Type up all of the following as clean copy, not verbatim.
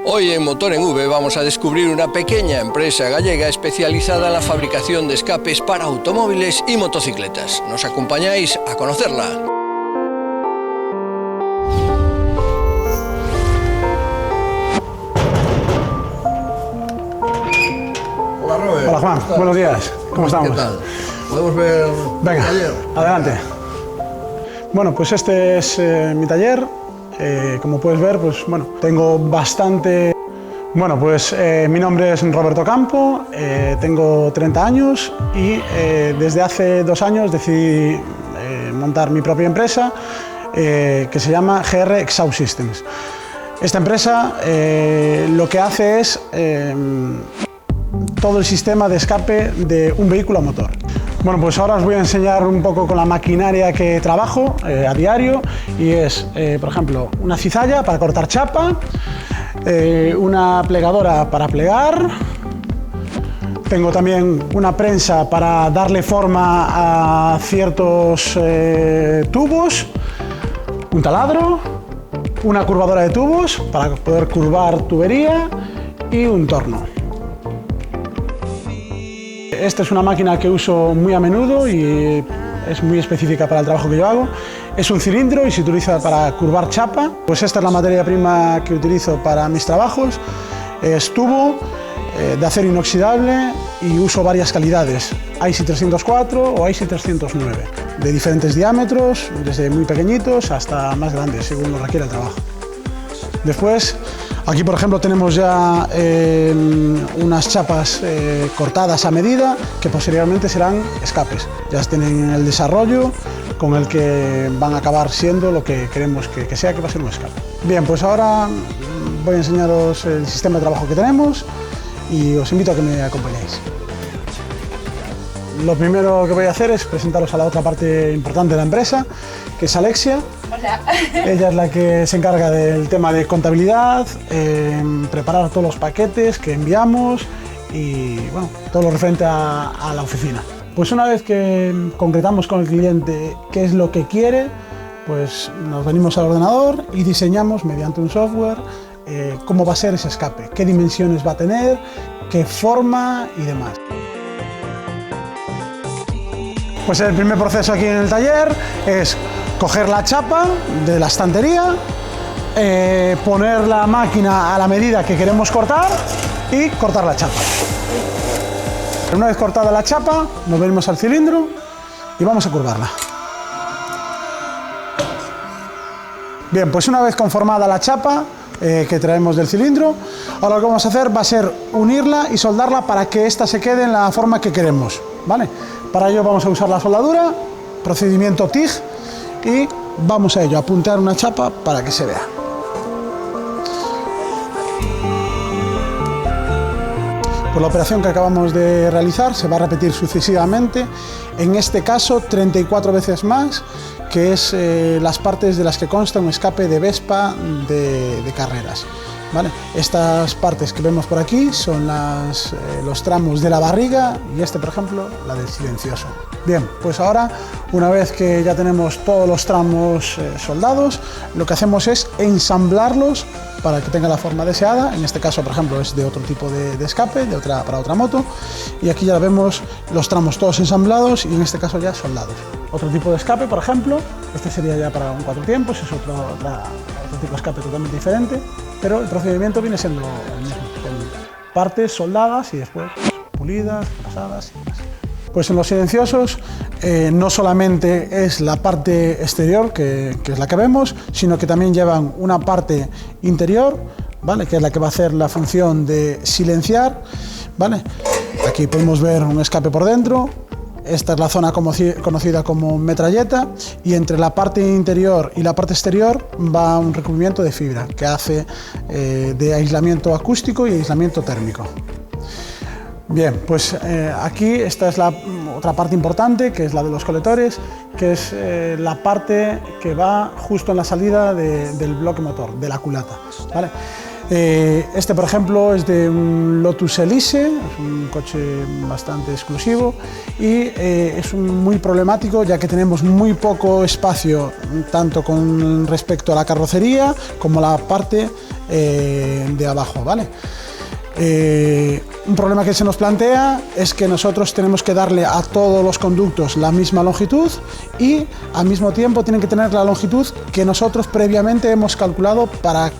Hoy en Motor en V vamos a descubrir una pequeña empresa gallega especializada en la fabricación de escapes para automóviles y motocicletas. ¿Nos acompañáis a conocerla? Hola Robert. Hola Juan, buenos días. ¿Cómo estamos? ¿Qué tal? ¿Podemos ver Venga, el taller? adelante. Bueno, pues este es mi taller. Como puedes ver, pues bueno, tengo bastante... Bueno, pues mi nombre es Roberto Campo, tengo 30 años y desde hace 2 años decidí montar mi propia empresa que se llama GR Exhaust Systems. Esta empresa lo que hace es todo el sistema de escape de un vehículo a motor. Bueno, pues ahora os voy a enseñar un poco con la maquinaria que trabajo a diario y es, por ejemplo, una cizalla para cortar chapa, una plegadora para plegar, tengo también una prensa para darle forma a ciertos tubos, un taladro, una curvadora de tubos para poder curvar tubería y un torno. Esta es una máquina que uso muy a menudo y es muy específica para el trabajo que yo hago. Es un cilindro y se utiliza para curvar chapa. Pues esta es la materia prima que utilizo para mis trabajos. Es tubo de acero inoxidable y uso varias calidades. IC 304 o IC 309, de diferentes diámetros, desde muy pequeñitos hasta más grandes, según lo requiere el trabajo. Después, aquí por ejemplo tenemos ya unas chapas cortadas a medida que posteriormente serán escapes. Ya tienen el desarrollo con el que van a acabar siendo lo que queremos que sea, que va a ser un escape. Bien, pues ahora voy a enseñaros el sistema de trabajo que tenemos y os invito a que me acompañéis. Lo primero que voy a hacer es presentaros a la otra parte importante de la empresa, que es Alexia. Hola. Ella es la que se encarga del tema de contabilidad, preparar todos los paquetes que enviamos y bueno, todo lo referente a la oficina. Pues una vez que concretamos con el cliente qué es lo que quiere, pues nos venimos al ordenador y diseñamos mediante un software cómo va a ser ese escape, qué dimensiones va a tener, qué forma y demás. Pues el primer proceso aquí en el taller es coger la chapa de la estantería, poner la máquina a la medida que queremos cortar y cortar la chapa. Una vez cortada la chapa, nos venimos al cilindro y vamos a curvarla. Bien, pues una vez conformada la chapa que traemos del cilindro, ahora lo que vamos a hacer va a ser unirla y soldarla para que ésta se quede en la forma que queremos, ¿vale? Para ello vamos a usar la soldadura, procedimiento TIG, y vamos a ello, a puntear una chapa para que se vea. Pues la operación que acabamos de realizar se va a repetir sucesivamente, en este caso 34 veces más, que es las partes de las que consta un escape de Vespa de carreras. ¿Vale? Estas partes que vemos por aquí son los tramos de la barriga y este, por ejemplo, la del silencioso. Bien, pues ahora, una vez que ya tenemos todos los tramos soldados, lo que hacemos es ensamblarlos para que tenga la forma deseada. En este caso, por ejemplo, es de otro tipo de escape, para otra moto. Y aquí ya vemos los tramos todos ensamblados y en este caso ya soldados. Otro tipo de escape, por ejemplo, este sería ya para un 4 tiempos, es otro tipo de escape totalmente diferente, pero el procedimiento viene siendo el mismo, con partes soldadas y después pulidas, pasadas y demás. Pues en los silenciosos no solamente es la parte exterior, que es la que vemos, sino que también llevan una parte interior, ¿vale? Que es la que va a hacer la función de silenciar, ¿vale? Aquí podemos ver un escape por dentro. Esta es la zona conocida como metralleta y entre la parte interior y la parte exterior va un recubrimiento de fibra que hace de aislamiento acústico y aislamiento térmico. Bien, pues aquí esta es la otra parte importante, que es la de los colectores, que es la parte que va justo en la salida del bloque motor, de la culata, ¿vale? Este, por ejemplo, es de un Lotus Elise, es un coche bastante exclusivo y es muy problemático ya que tenemos muy poco espacio, tanto con respecto a la carrocería como la parte de abajo, ¿vale? Un problema que se nos plantea es que nosotros tenemos que darle a todos los conductos la misma longitud y al mismo tiempo tienen que tener la longitud que nosotros previamente hemos calculado para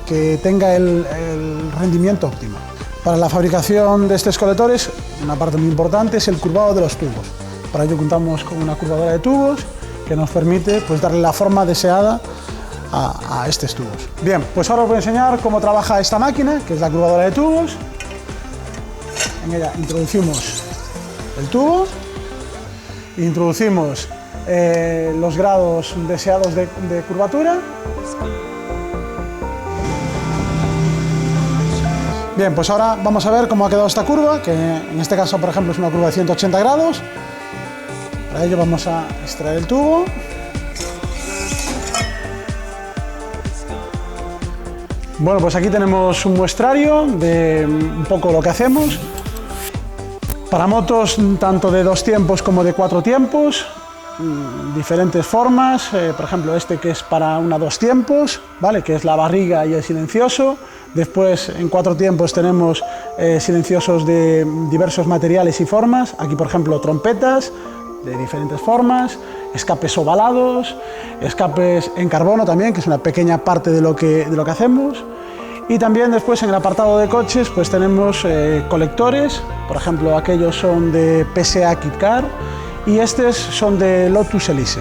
que tenga el rendimiento óptimo. Para la fabricación de estos colectores, una parte muy importante es el curvado de los tubos. Para ello contamos con una curvadora de tubos que nos permite pues, darle la forma deseada a estos tubos. Bien, pues ahora os voy a enseñar cómo trabaja esta máquina, que es la curvadora de tubos. En ella introducimos el tubo, introducimos los grados deseados de curvatura. Bien, pues ahora vamos a ver cómo ha quedado esta curva, que en este caso, por ejemplo, es una curva de 180 grados. Para ello vamos a extraer el tubo. Bueno, pues aquí tenemos un muestrario de un poco lo que hacemos. Para motos tanto de 2 tiempos como de 4 tiempos, diferentes formas, por ejemplo este que es para una 2 tiempos, ¿vale? Que es la barriga y el silencioso. Después en 4 tiempos tenemos silenciosos de diversos materiales y formas, aquí por ejemplo trompetas de diferentes formas, escapes ovalados, escapes en carbono también, que es una pequeña parte de lo que hacemos. Y también después en el apartado de coches pues tenemos colectores, por ejemplo aquellos son de PSA Kitcar y estos son de Lotus Elise.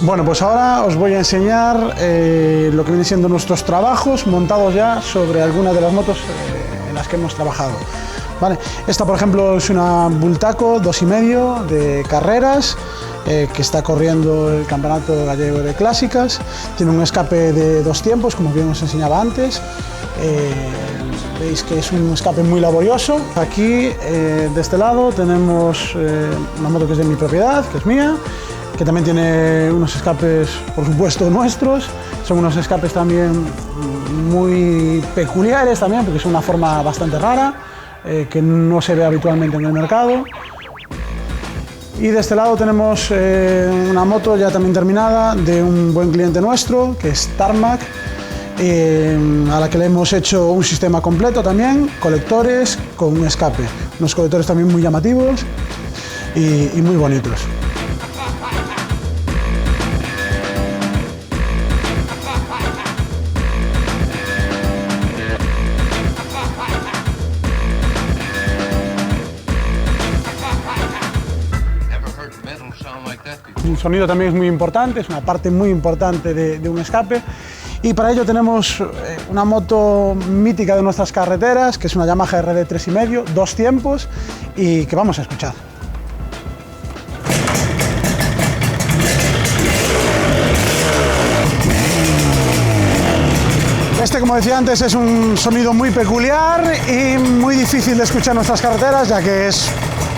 Bueno, pues ahora os voy a enseñar lo que vienen siendo nuestros trabajos montados ya sobre algunas de las motos en las que hemos trabajado. Vale. Esta por ejemplo es una Bultaco 2,5 de carreras que está corriendo el Campeonato Gallego de Clásicas. Tiene un escape de 2 tiempos, como bien os enseñaba antes. Veis que es un escape muy laborioso. Aquí de este lado tenemos una moto que es de mi propiedad, que es mía, que también tiene unos escapes por supuesto nuestros. Son unos escapes también muy peculiares también, porque es una forma bastante rara que no se ve habitualmente en el mercado. Y de este lado tenemos una moto ya también terminada de un buen cliente nuestro, que es Tarmac, a la que le hemos hecho un sistema completo también, colectores con un escape. Unos colectores también muy llamativos y muy bonitos. El sonido también es muy importante, es una parte muy importante de un escape. Y para ello tenemos una moto mítica de nuestras carreteras, que es una Yamaha RD 3,5, 2 tiempos, y que vamos a escuchar. Este, como decía antes, es un sonido muy peculiar y muy difícil de escuchar en nuestras carreteras, ya que es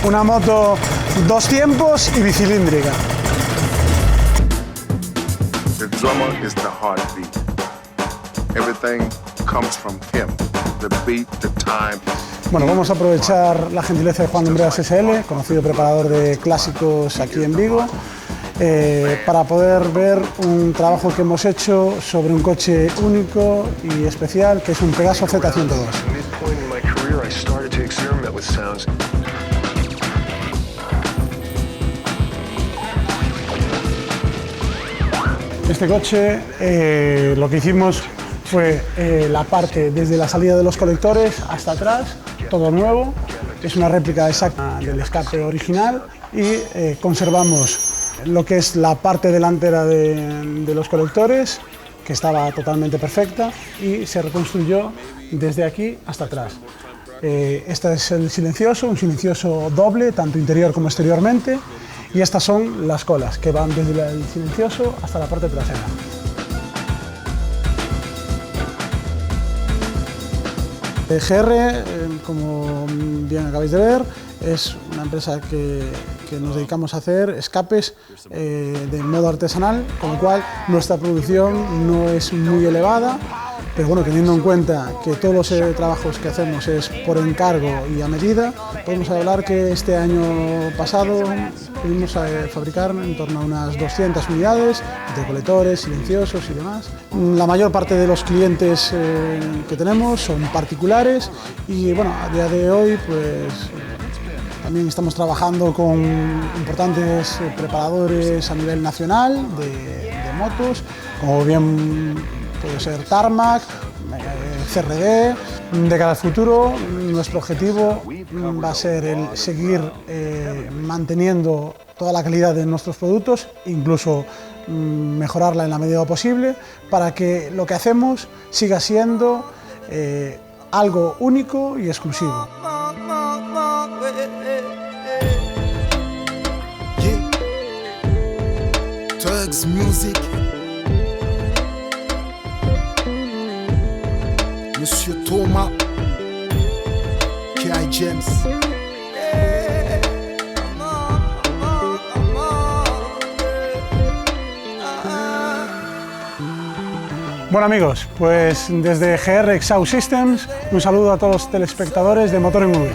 una moto 2 tiempos y bicilíndrica. The drummer is the heartbeat. Everything comes from him. The beat, the time. Bueno, vamos a aprovechar la gentileza de Juan Lumbreras SL, conocido preparador de clásicos aquí en Vigo, para poder ver un trabajo que hemos hecho sobre un coche único y especial, que es un Pegaso Z102. Este coche lo que hicimos fue la parte desde la salida de los colectores hasta atrás, todo nuevo. Es una réplica exacta del escape original y conservamos lo que es la parte delantera de los colectores, que estaba totalmente perfecta, y se reconstruyó desde aquí hasta atrás. Este es el silencioso, un silencioso doble, tanto interior como exteriormente. Y estas son las colas, que van desde el silencioso hasta la parte trasera. GR, como bien acabáis de ver, es una empresa que nos dedicamos a hacer escapes de modo artesanal, con lo cual nuestra producción no es muy elevada, pero bueno, teniendo en cuenta que todos los trabajos que hacemos es por encargo y a medida, podemos hablar que este año pasado pudimos fabricar en torno a unas 200 unidades de colectores, silenciosos y demás. La mayor parte de los clientes que tenemos son particulares y bueno, a día de hoy pues también estamos trabajando con importantes preparadores a nivel nacional de motos, como bien puede ser Tarmac, CRD. De cara al futuro, nuestro objetivo va a ser el seguir manteniendo toda la calidad de nuestros productos, incluso mejorarla en la medida posible, para que lo que hacemos siga siendo algo único y exclusivo. Tugs Music. Monsieur Thomas, K.I. James. Bueno amigos, pues desde GR Exhaust Systems un saludo a todos los telespectadores de Motor en V.